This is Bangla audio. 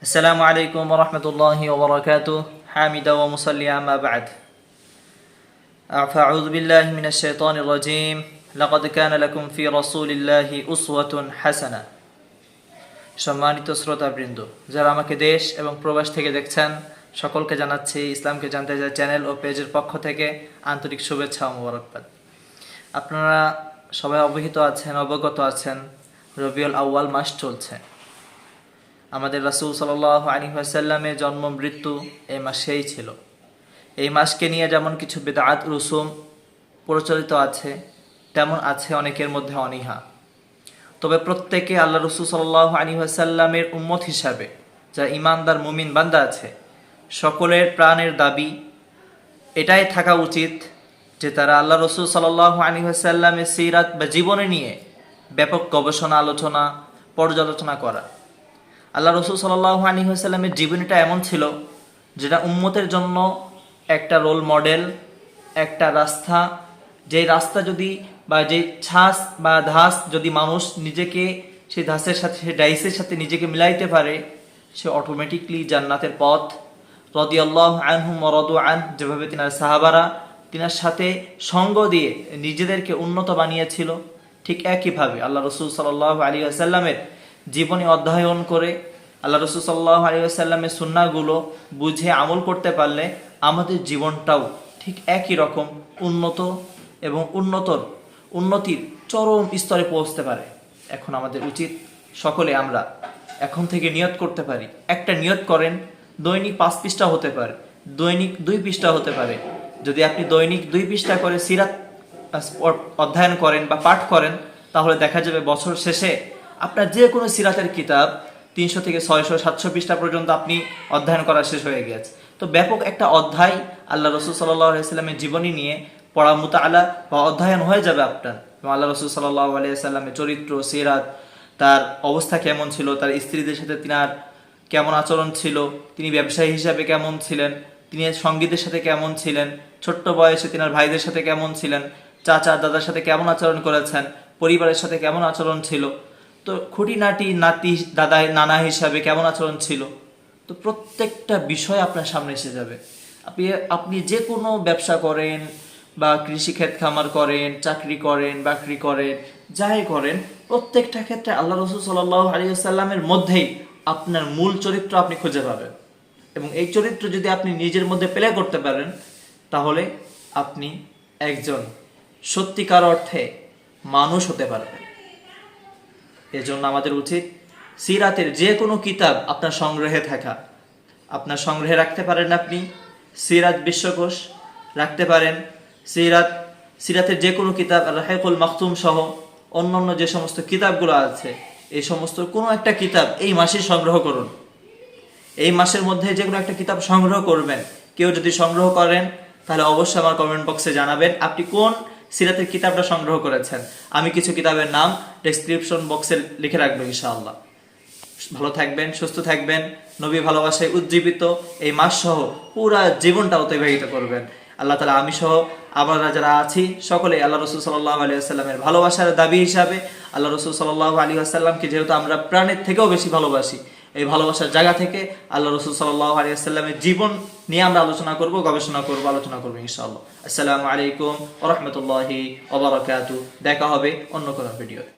السلام عليكم ورحمة الله وبركاته حامدا ومصليا أما بعد فأعوذ بالله من الشيطان الرجيم لقد كان لكم في رسول الله أسوة حسنة সম্মানিত শ্রোতাবৃন্দ যারা আমাকে দেশ এবং প্রবাস থেকে দেখছেন সকলকে জানাচ্ছি ইসলামকে জানতে চাই চ্যানেল ও পেজের পক্ষ থেকে আন্তরিক শুভেচ্ছা ও মোবারকবাদ। আপনারা সবাই অবগত আছেন রবিউল আউয়াল মাস চলছে। আমাদের রাসূল সাল্লাল্লাহু আলাইহি ওয়াসাল্লামের জন্ম মৃত্যু এই মাসেই ছিল। এই মাসকে নিয়ে যেমন কিছু বিদআত রুসুম প্রচলিত আছে, তেমন আছে অনেকের মধ্যে অনীহা। তবে প্রত্যেকে আল্লাহ রাসূল সাল্লাল্লাহু আলাইহি ওয়াসাল্লামের উম্মত হিসাবে যারা ঈমানদার মুমিন বান্দা আছে, সকলের প্রাণের দাবি এটাই থাকা উচিত যে তারা আল্লাহ রাসূল সাল্লাল্লাহু আলাইহি ওয়াসাল্লামের সিরাত বা জীবনী নিয়ে ব্যাপক গবেষণা, আলোচনা, পর্যালোচনা করা। আল্লাহ রাসূল সাল্লাল্লাহু আলাইহি ওয়াসাল্লামের জীবনীটা এমন ছিল যেটা উম্মতের জন্য একটা রোল মডেল, একটা রাস্তা, যে রাস্তা যদি বা যে ছাঁচ বা ধাস যদি মানুষ নিজেকে সেই ধাসের সাথে, সেই ডাইসের সাথে নিজেকে মিলাইতে পারে, সে অটোমেটিকলি জান্নাতের পথ। রাদিয়াল্লাহু আনহুম ওয়া রাদু আন, যেভাবে তিনার সাহাবারা তিনার সাথে সঙ্গ দিয়ে নিজেদেরকে উন্নত বানিয়েছিল, ঠিক একইভাবে আল্লাহ রাসূল সাল্লাল্লাহু আলাইহি ওয়াসাল্লামের জীবনী অধ্যয়ন করে আল্লাহ রাসূল সাল্লাল্লাহু আলাইহি ওয়াসাল্লামের সুন্নাহগুলো বুঝে আমল করতে পারলে আমাদের জীবনটাও ঠিক একই রকম উন্নত এবং উন্নতির চরম স্তরে পৌঁছতে পারে। এখন আমাদের উচিত সকলে আমরা এখন থেকে নিয়ত করতে পারি। একটা নিয়ত করেন, দৈনিক 5 পৃষ্ঠা হতে পারে, দৈনিক 2 পৃষ্ঠা হতে পারে। যদি আপনি দৈনিক 2 পৃষ্ঠা করে সিরাত অধ্যয়ন করেন বা পাঠ করেন, তাহলে দেখা যাবে বছর শেষে আপনার যে কোনো সিরাতের কিতাব 300 থেকে 600 700 পৃষ্ঠা পর্যন্ত আপনি অধ্যয়ন করা শেষ হয়ে গেছে। তো ব্যাপক একটা অধ্যায় আল্লাহ রাসূল সাল্লাল্লাহু আলাইহি ওয়াসাল্লামের জীবনী নিয়ে পড়া, মুতাআলা বা অধ্যয়ন হয়ে যাবে আপনার। এবং আল্লাহ রাসূল সাল্লাল্লাহু আলাইহি ওয়াসাল্লামের চরিত্র, সিরাত, তার অবস্থা কেমন ছিল, তার স্ত্রীদের সাথে তিনার কেমন আচরণ ছিল, তিনি ব্যবসায়ী হিসাবে কেমন ছিলেন, তিনি সঙ্গীদের সাথে কেমন ছিলেন, ছোট্ট বয়সে তিনার ভাইদের সাথে কেমন ছিলেন, চাচা দাদার সাথে কেমন আচরণ করেছেন, পরিবারের সাথে কেমন আচরণ ছিল, তো খুঁটিনাটি নাতি দাদা নানা হিসাবে কেমন আচরণ ছিল, তো প্রত্যেকটা বিষয় আপনার সামনে এসে যাবে। আপনি যে কোনো ব্যবসা করেন বা কৃষিক্ষেত খামার করেন, চাকরি করেন, বাকরি করেন, যাই করেন, প্রত্যেকটা ক্ষেত্রে আল্লাহ রাসূল সাল্লাল্লাহু আলাইহি ওয়াসাল্লামের মধ্যেই আপনার মূল চরিত্র আপনি খুঁজে পাবেন। এবং এই চরিত্র যদি আপনি নিজের মধ্যে প্লে করতে পারেন, তাহলে আপনি একজন সত্যিকার অর্থে মানুষ হতে পারবেন। এজন্য আমাদের উচিত সিরাতের যে কোনো কিতাব আপনার সংগ্রহে থাকা। আপনার সংগ্রহে রাখতে পারেন আপনি সিরাত বিশ্বকোষ, রাখতে পারেন সিরাতের যে কোনো কিতাব, রাহিকুল মাখতুম সহ অন্যান্য যে সমস্ত কিতাবগুলো আছে, এই সমস্ত কোনো একটা কিতাব এই মাসে সংগ্রহ করুন। এই মাসের মধ্যে যে কোনো একটা কিতাব সংগ্রহ করবেন। কেউ যদি সংগ্রহ করেন তাহলে অবশ্যই আমার কমেন্ট বক্সে জানাবেন আপনি কোন সিরাতের কিতাবটা সংগ্রহ করেছেন। আমি কিছু কিতাবের নাম ডেসক্রিপশন বক্সে লিখে রাখবো ইনশাআল্লাহ। ভালো থাকবেন, সুস্থ থাকবেন, নবী ভালোবাসায় উজ্জীবিত এই মাস সহ পুরা জীবনটা অতিবাহিত করবেন। আল্লাহ তাআলা আমি সহ আমরা যারা আছি সকলে আল্লাহ রাসূল সাল্লাল্লাহু আলাইহি ওয়াসাল্লামের ভালোবাসার দাবি হিসাবে আল্লাহ রাসূল সাল্লাল্লাহু আলাইহি ওয়াসাল্লামকে যেহেতু আমরা প্রাণের থেকেও বেশি ভালোবাসি, এই ভালোবাসার জায়গা থেকে আল্লাহ রাসূল সাল্লাল্লাহু আলাইহি ওয়াসাল্লামের জীবন নিয়ে আমরা আলোচনা করব, গবেষণা করব, আলোচনা করব ইনশাআল্লাহ। আসসালামু আলাইকুম ওয়া রাহমাতুল্লাহি ওয়া বারাকাতুহু। দেখা হবে অন্য কোনো ভিডিওতে।